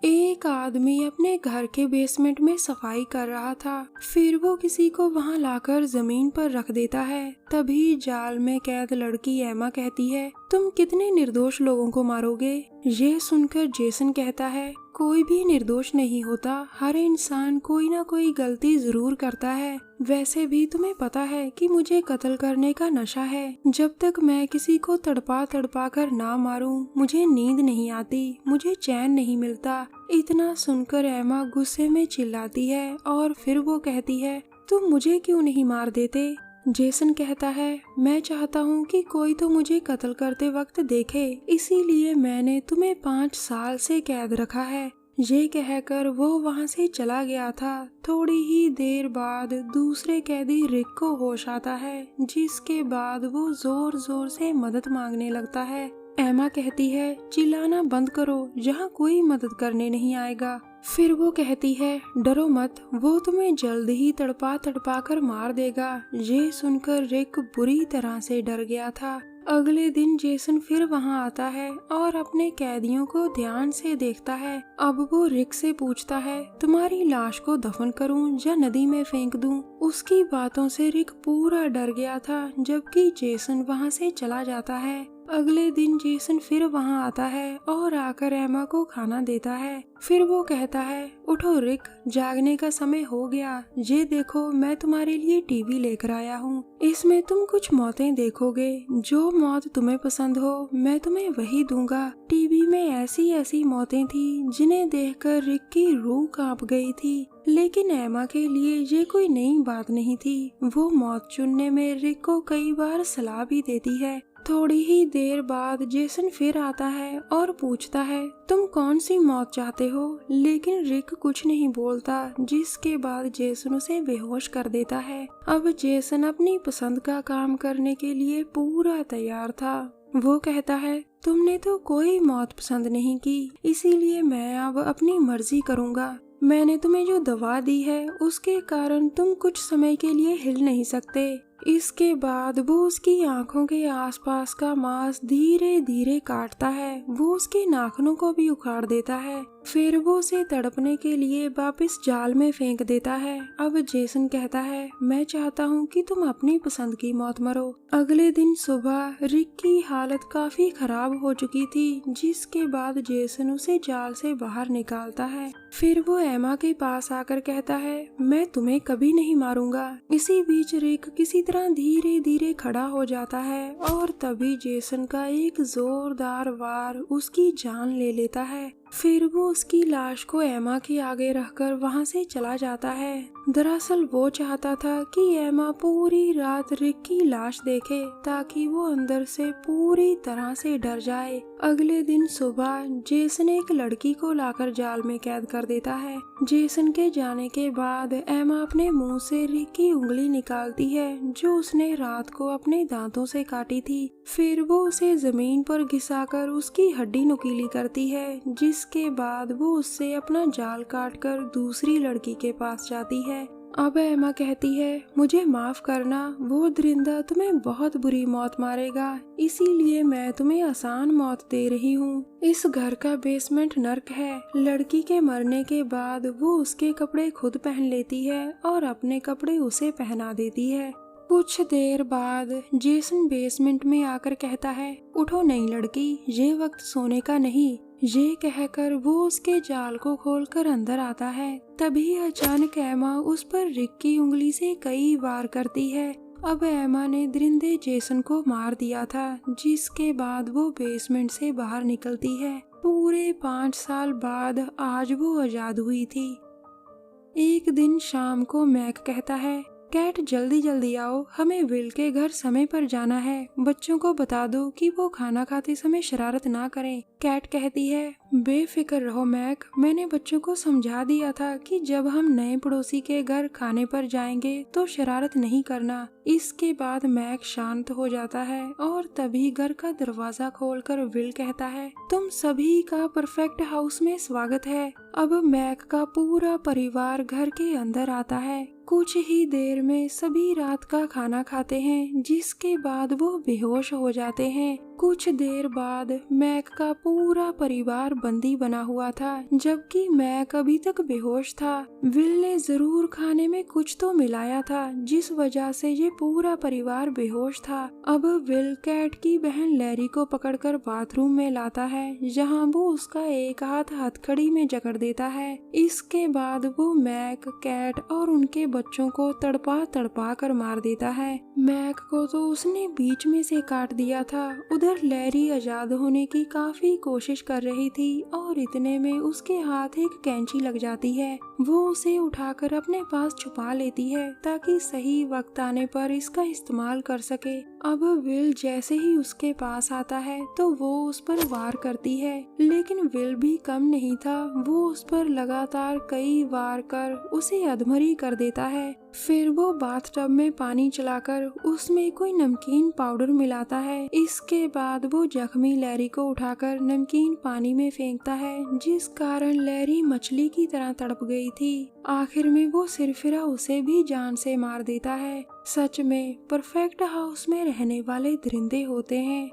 एक आदमी अपने घर के बेसमेंट में सफाई कर रहा था। फिर वो किसी को वहां लाकर जमीन पर रख देता है। तभी जाल में कैद लड़की एमा कहती है, तुम कितने निर्दोष लोगों को मारोगे। ये सुनकर जेसन कहता है, कोई भी निर्दोष नहीं होता, हर इंसान कोई ना कोई गलती जरूर करता है। वैसे भी तुम्हें पता है कि मुझे कत्ल करने का नशा है। जब तक मैं किसी को तड़पा तड़पा कर ना मारूं, मुझे नींद नहीं आती, मुझे चैन नहीं मिलता। इतना सुनकर एमा गुस्से में चिल्लाती है और फिर वो कहती है, तुम मुझे क्यों नहीं मार देते। जेसन कहता है, मैं चाहता हूँ कि कोई तो मुझे कत्ल करते वक्त देखे, इसीलिए मैंने तुम्हें 5 साल से कैद रखा है। ये कहकर वो वहाँ से चला गया था। थोड़ी ही देर बाद दूसरे कैदी रिक को होश आता है, जिसके बाद वो जोर जोर से मदद मांगने लगता है। एमा कहती है, चिल्लाना बंद करो, यहाँ कोई मदद करने नहीं आएगा। फिर वो कहती है, डरो मत, वो तुम्हें जल्द ही तड़पा तड़पा कर मार देगा। ये सुनकर रिक बुरी तरह से डर गया था। अगले दिन जेसन फिर वहां आता है और अपने कैदियों को ध्यान से देखता है। अब वो रिक से पूछता है, तुम्हारी लाश को दफन करूं या नदी में फेंक दूं। उसकी बातों से रिक पूरा डर गया था, जबकि जेसन वहां से चला जाता है। अगले दिन जेसन फिर वहां आता है और आकर एमा को खाना देता है। फिर वो कहता है, उठो रिक, जागने का समय हो गया। ये देखो, मैं तुम्हारे लिए टीवी लेकर आया हूँ। इसमें तुम कुछ मौतें देखोगे। जो मौत तुम्हें पसंद हो मैं तुम्हें वही दूंगा। टीवी में ऐसी ऐसी मौतें थी जिन्हें देखकर रिक की रूह कांप गई थी। लेकिन एमा के लिए ये कोई नई बात नहीं थी। वो मौत चुनने में रिक को कई बार सलाह भी देती है। थोड़ी ही देर बाद जेसन फिर आता है और पूछता है, तुम कौन सी मौत चाहते हो। लेकिन रिक कुछ नहीं बोलता, जिसके बाद जेसन उसे बेहोश कर देता है। अब जेसन अपनी पसंद का काम करने के लिए पूरा तैयार था। वो कहता है, तुमने तो कोई मौत पसंद नहीं की, इसीलिए मैं अब अपनी मर्जी करूँगा। मैंने तुम्हें जो दवा दी है उसके कारण तुम कुछ समय के लिए हिल नहीं सकते। इसके बाद वो उसकी आंखों के आसपास का मांस धीरे धीरे काटता है। वो उसके नाखूनों को भी उखाड़ देता है। फिर वो उसे तड़पने के लिए वापस जाल में फेंक देता है। अब जेसन कहता है, मैं चाहता हूँ कि तुम अपनी पसंद की मौत मरो। अगले दिन सुबह रिक की हालत काफी खराब हो चुकी थी, जिसके बाद जेसन उसे जाल से बाहर निकालता है। फिर वो एमा के पास आकर कहता है, मैं तुम्हें कभी नहीं मारूंगा। इसी बीच रिक किसी तरह धीरे धीरे खड़ा हो जाता है और तभी जेसन का एक जोरदार वार उसकी जान ले लेता है। फिर वो उसकी लाश को एमा के आगे रखकर वहां से चला जाता है। दरअसल वो चाहता था कि एमा पूरी रात रिक की लाश देखे, ताकि वो अंदर से पूरी तरह से डर जाए। अगले दिन सुबह जेसन एक लड़की को लाकर जाल में कैद कर देता है। जेसन के जाने के बाद एमा अपने मुंह से रिक की उंगली निकालती है, जो उसने रात को अपने दांतों से काटी थी। फिर वो उसे जमीन पर घिसाकर उसकी हड्डी नुकीली करती है, जिसके बाद वो उससे अपना जाल काटकर दूसरी लड़की के पास जाती है। अब एमा कहती है, मुझे माफ करना, वो दरिंदा तुम्हें बहुत बुरी मौत मारेगा, इसीलिए मैं तुम्हें आसान मौत दे रही हूँ। इस घर का बेसमेंट नर्क है। लड़की के मरने के बाद वो उसके कपड़े खुद पहन लेती है और अपने कपड़े उसे पहना देती है। कुछ देर बाद जेसन बेसमेंट में आकर कहता है, उठो नई लड़की, ये वक्त सोने का नहीं। ये कहकर वो उसके जाल को खोलकर अंदर आता है। तभी अचानक एमा उस पर रिक की उंगली से कई वार करती है। अब एमा ने दरिंदे जेसन को मार दिया था, जिसके बाद वो बेसमेंट से बाहर निकलती है। पूरे 5 साल बाद आज वो आजाद हुई थी। एक दिन शाम को मैक कहता है, कैट जल्दी जल्दी आओ, हमें विल के घर समय पर जाना है। बच्चों को बता दो कि वो खाना खाते समय शरारत ना करें। कैट कहती है, बेफिक्र रहो मैक, मैंने बच्चों को समझा दिया था कि जब हम नए पड़ोसी के घर खाने पर जाएंगे तो शरारत नहीं करना। इसके बाद मैक शांत हो जाता है और तभी घर का दरवाजा खोलकर विल कहता है, तुम सभी का परफेक्ट हाउस में स्वागत है। अब मैक का पूरा परिवार घर के अंदर आता है। कुछ ही देर में सभी रात का खाना खाते हैं, जिसके बाद वो बेहोश हो जाते हैं। कुछ देर बाद मैक का पूरा परिवार बंदी बना हुआ था, जबकि मैक अभी तक बेहोश था। विल ने जरूर खाने में कुछ तो मिलाया था, जिस वजह से ये पूरा परिवार बेहोश था। अब विल कैट की बहन लैरी को पकड़कर बाथरूम में लाता है, जहां वो उसका एक हाथ हथकड़ी में जकड़ देता है। इसके बाद वो मैक, कैट और उनके बच्चों को तड़पा तड़पा कर मार देता है। मैक को तो उसने बीच में से काट दिया था। उधर लैरी आजाद होने की काफी कोशिश कर रही थी और इतने में उसके हाथ एक कैंची लग जाती है। वो उसे उठाकर अपने पास छुपा लेती है ताकि सही वक्त आने पर इसका इस्तेमाल कर सके। अब विल जैसे ही उसके पास आता है तो वो उस पर वार करती है, लेकिन विल भी कम नहीं था। वो उस पर लगातार कई वार कर उसे अधमरी कर देता है। फिर वो बाथटब में पानी चलाकर उसमें कोई नमकीन पाउडर मिलाता है। इसके बाद वो जख्मी लैरी को उठाकर नमकीन पानी में फेंकता है, जिस कारण लैरी मछली की तरह तड़प गई थी। आखिर में वो सिरफिरा उसे भी जान से मार देता है। सच में परफेक्ट हाउस में रहने वाले दरिंदे होते हैं।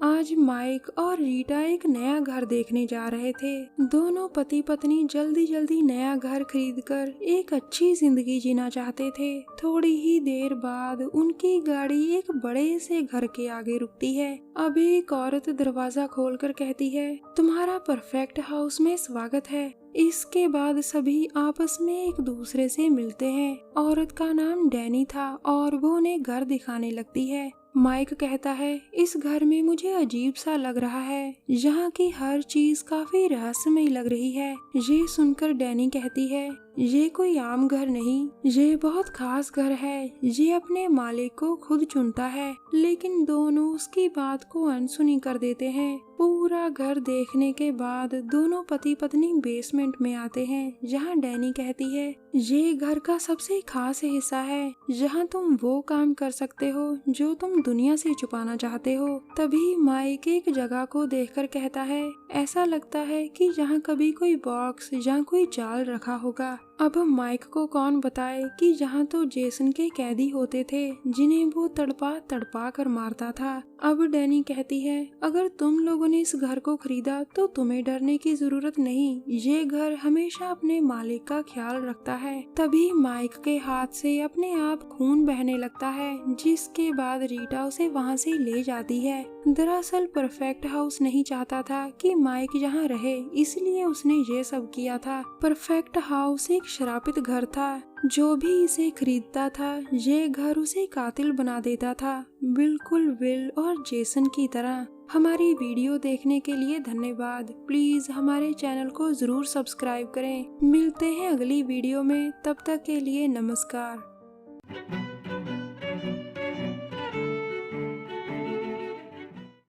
आज माइक और रीटा एक नया घर देखने जा रहे थे। दोनों पति पत्नी जल्दी जल्दी नया घर खरीदकर एक अच्छी जिंदगी जीना चाहते थे। थोड़ी ही देर बाद उनकी गाड़ी एक बड़े से घर के आगे रुकती है। अब एक औरत दरवाजा खोलकर कहती है, तुम्हारा परफेक्ट हाउस में स्वागत है। इसके बाद सभी आपस में एक दूसरे से मिलते हैं। औरत का नाम डैनी था और वो उन्हें घर दिखाने लगती है। माइक कहता है, इस घर में मुझे अजीब सा लग रहा है, यहाँ की हर चीज काफी रहस्यमयी लग रही है। ये सुनकर डैनी कहती है, ये कोई आम घर नहीं, ये बहुत खास घर है। ये अपने मालिक को खुद चुनता है। लेकिन दोनों उसकी बात को अनसुनी कर देते हैं। पूरा घर देखने के बाद दोनों पति पत्नी बेसमेंट में आते हैं, जहाँ डैनी कहती है, ये घर का सबसे खास हिस्सा है, जहाँ तुम वो काम कर सकते हो जो तुम दुनिया से छुपाना चाहते हो। तभी माइक एक जगह को देखकर कहता है, ऐसा लगता है कि यहाँ कभी कोई बॉक्स या कोई जाल रखा होगा। अब माइक को कौन बताए कि यहाँ तो जेसन के कैदी होते थे, जिन्हें वो तड़पा तड़पा कर मारता था। अब डैनी कहती है, अगर तुम लोगों ने इस घर को खरीदा तो तुम्हें डरने की जरूरत नहीं। ये घर हमेशा अपने मालिक का ख्याल रखता है। तभी माइक के हाथ से अपने आप खून बहने लगता है, जिसके बाद रीटा उसे वहाँ से ले जाती है। दरअसल परफेक्ट हाउस नहीं चाहता था कि माइक यहाँ रहे, इसलिए उसने ये सब किया था। परफेक्ट हाउस एक श्रापित घर था। जो भी इसे खरीदता था, ये घर उसे कातिल बना देता था, बिल्कुल विल और जेसन की तरह। हमारी वीडियो देखने के लिए धन्यवाद। प्लीज हमारे चैनल को जरूर सब्सक्राइब करें। मिलते हैं अगली वीडियो में, तब तक के लिए नमस्कार।